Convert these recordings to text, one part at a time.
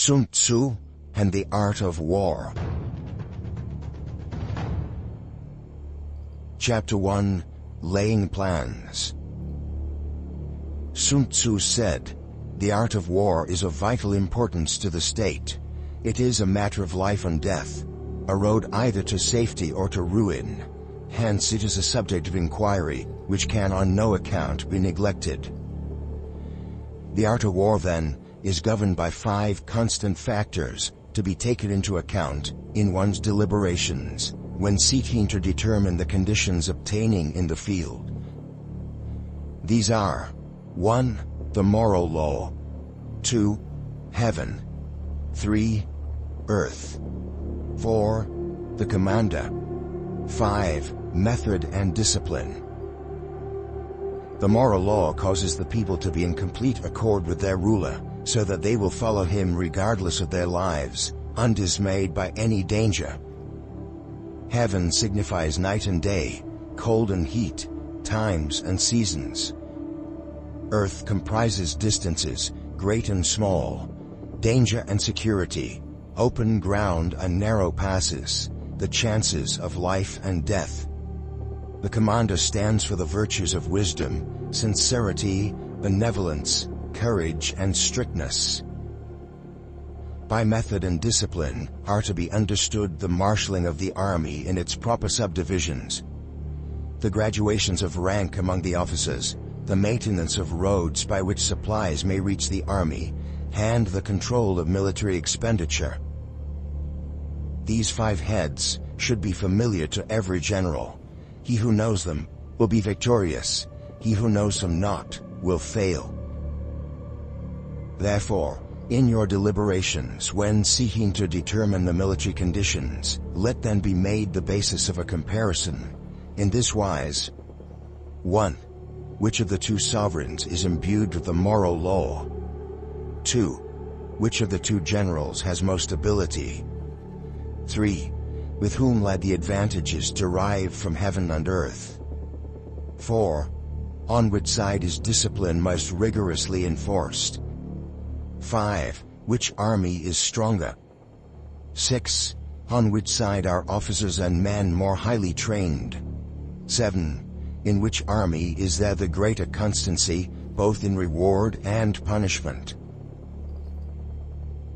Sun Tzu and the Art of War. Chapter 1. Laying Plans. Sun Tzu said, "The art of war is of vital importance to the state. It is a matter of life and death, a road either to safety or to ruin. Hence it is a subject of inquiry, which can on no account be neglected." The art of war, then, is governed by 5 constant factors to be taken into account in one's deliberations when seeking to determine the conditions obtaining in the field. These are: 1. The moral law. 2. Heaven. 3. Earth. 4. The commander. 5. Method and discipline. The moral law causes the people to be in complete accord with their ruler, so that they will follow him regardless of their lives, undismayed by any danger. Heaven signifies night and day, cold and heat, times and seasons. Earth comprises distances, great and small, danger and security, open ground and narrow passes, the chances of life and death. The commander stands for the virtues of wisdom, sincerity, benevolence, courage and strictness. By method and discipline are to be understood the marshalling of the army in its proper subdivisions, the graduations of rank among the officers, the maintenance of roads by which supplies may reach the army, and the control of military expenditure. These 5 heads should be familiar to every general. He who knows them will be victorious. He who knows them not will fail. Therefore, in your deliberations when seeking to determine the military conditions, let them be made the basis of a comparison, in this wise. 1. Which of the 2 sovereigns is imbued with the moral law? 2. Which of the 2 generals has most ability? 3. With whom lie the advantages derived from heaven and earth? 4. On which side is discipline most rigorously enforced? 5. Which army is stronger? 6. On which side are officers and men more highly trained? 7. In which army is there the greater constancy, both in reward and punishment?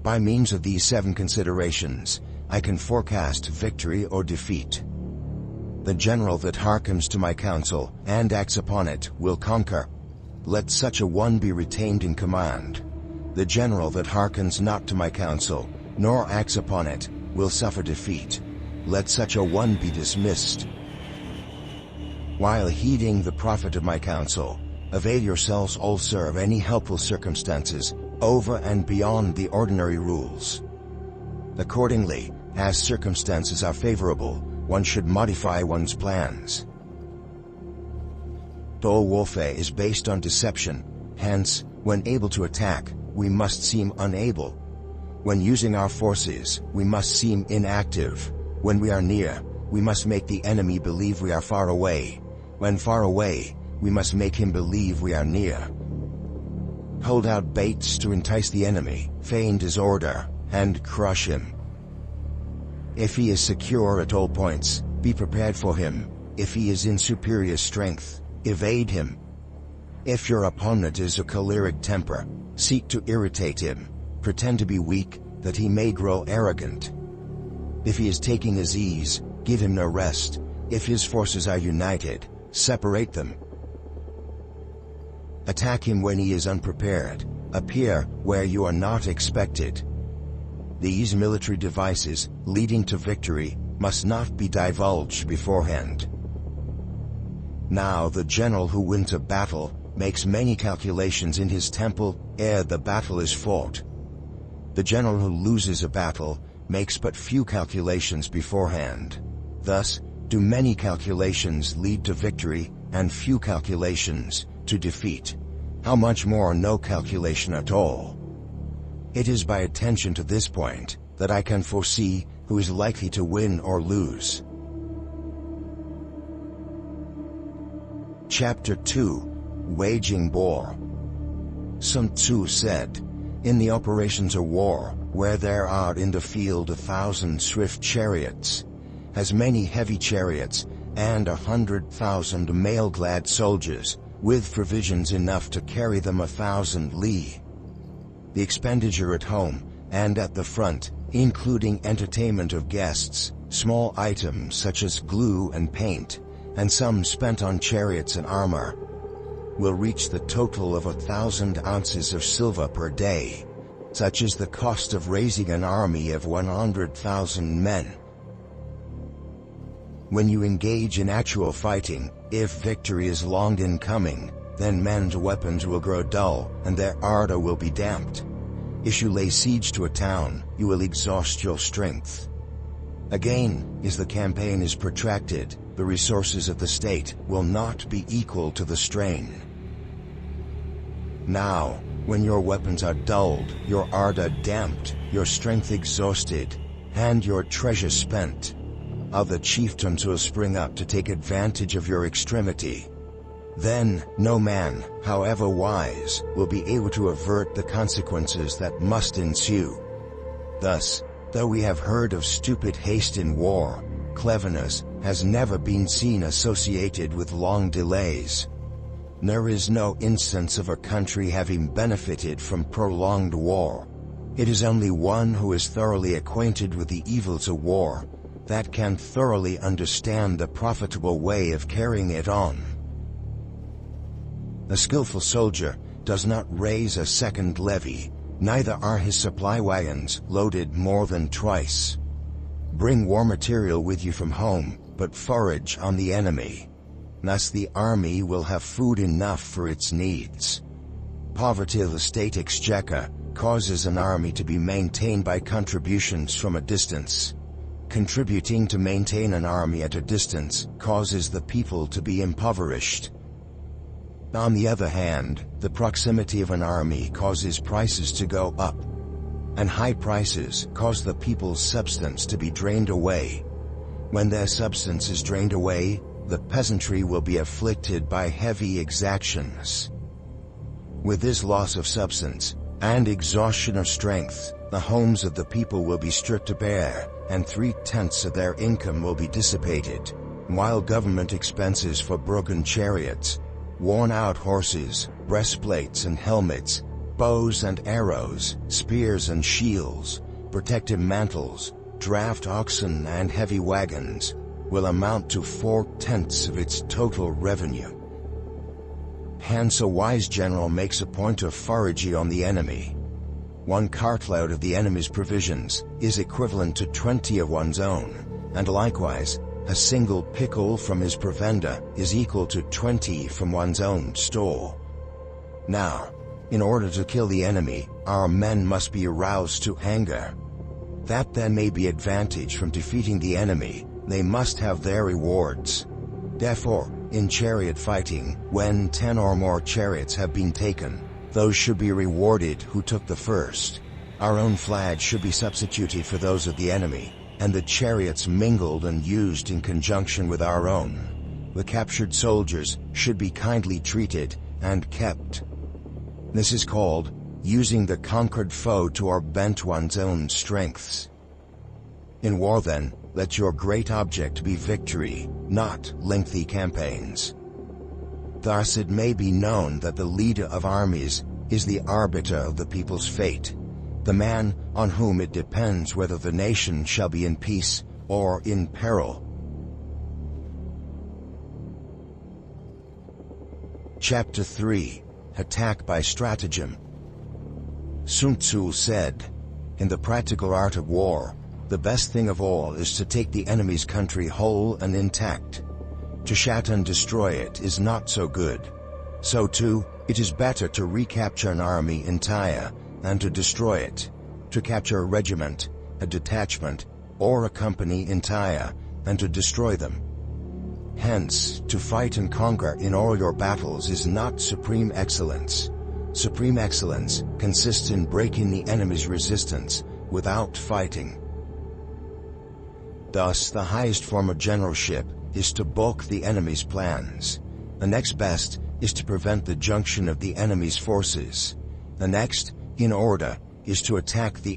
By means of these 7 considerations, I can forecast victory or defeat. The general that hearkens to my counsel and acts upon it will conquer. Let such a one be retained in command. The general that hearkens not to my counsel, nor acts upon it, will suffer defeat. Let such a one be dismissed. While heeding the profit of my counsel, avail yourselves also of any helpful circumstances, over and beyond the ordinary rules. Accordingly, as circumstances are favorable, one should modify one's plans. All warfare is based on deception. Hence, when able to attack, we must seem unable. When using our forces, we must seem inactive. When we are near, we must make the enemy believe we are far away. When far away, we must make him believe we are near. Hold out baits to entice the enemy, feign disorder, and crush him. If he is secure at all points, be prepared for him. If he is in superior strength, evade him. If your opponent is a choleric temper, seek to irritate him. Pretend to be weak, that he may grow arrogant. If he is taking his ease, give him no rest. If his forces are united, separate them. Attack him when he is unprepared. Appear where you are not expected. These military devices, leading to victory, must not be divulged beforehand. Now the general who wins a battle makes many calculations in his temple ere the battle is fought. The general who loses a battle makes but few calculations beforehand. Thus, do many calculations lead to victory, and few calculations to defeat? How much more no calculation at all? It is by attention to this point that I can foresee who is likely to win or lose. Chapter 2. Waging War. Sun Tzu said, "In the operations of war, where there are in the field 1,000 swift chariots, as many heavy chariots, and 100,000 mail-clad soldiers, with provisions enough to carry them 1,000 li. The expenditure at home and at the front, including entertainment of guests, small items such as glue and paint, and some spent on chariots and armor, will reach the total of 1,000 ounces of silver per day. Such is the cost of raising an army of 100,000 men. When you engage in actual fighting, if victory is long in coming, then men's weapons will grow dull, and their ardor will be damped. If you lay siege to a town, you will exhaust your strength. Again, as the campaign is protracted, the resources of the state will not be equal to the strain. Now, when your weapons are dulled, your ardor damped, your strength exhausted, and your treasure spent, other chieftains will spring up to take advantage of your extremity. Then, no man, however wise, will be able to avert the consequences that must ensue. Thus, though we have heard of stupid haste in war, cleverness has never been seen associated with long delays. There is no instance of a country having benefited from prolonged war. It is only one who is thoroughly acquainted with the evils of war that can thoroughly understand the profitable way of carrying it on. A skillful soldier does not raise a second levy, neither are his supply wagons loaded more than twice. Bring war material with you from home, but forage on the enemy. Thus the army will have food enough for its needs. Poverty of the state exchequer causes an army to be maintained by contributions from a distance. Contributing to maintain an army at a distance causes the people to be impoverished. On the other hand, the proximity of an army causes prices to go up, and high prices cause the people's substance to be drained away. When their substance is drained away, the peasantry will be afflicted by heavy exactions. With this loss of substance and exhaustion of strength, the homes of the people will be stripped bare, and 3/10 of their income will be dissipated, while government expenses for broken chariots, worn-out horses, breastplates and helmets, bows and arrows, spears and shields, protective mantles, draft oxen and heavy wagons, will amount to 4/10 of its total revenue. Hence a wise general makes a point of foraging on the enemy. 1 cartload of the enemy's provisions is equivalent to 20 of one's own, and likewise, a single pickle from his provender is equal to 20 from one's own store. Now, in order to kill the enemy, our men must be aroused to anger. That there may be advantage from defeating the enemy, they must have their rewards. Therefore, in chariot fighting, when 10 or more chariots have been taken, those should be rewarded who took the first. Our own flags should be substituted for those of the enemy, and the chariots mingled and used in conjunction with our own. The captured soldiers should be kindly treated and kept. This is called using the conquered foe to augment one's own strengths. In war, then, let your great object be victory, not lengthy campaigns. Thus it may be known that the leader of armies is the arbiter of the people's fate, the man on whom it depends whether the nation shall be in peace or in peril. Chapter 3. Attack by Stratagem. Sun Tzu said, "In the practical art of war, the best thing of all is to take the enemy's country whole and intact. To shatter and destroy it is not so good. So too, it is better to recapture an army entire than to destroy it. To capture a regiment, a detachment, or a company entire than to destroy them. Hence, to fight and conquer in all your battles is not supreme excellence. Supreme excellence consists in breaking the enemy's resistance without fighting." Thus, the highest form of generalship is to balk the enemy's plans. The next best is to prevent the junction of the enemy's forces. The next, in order, is to attack the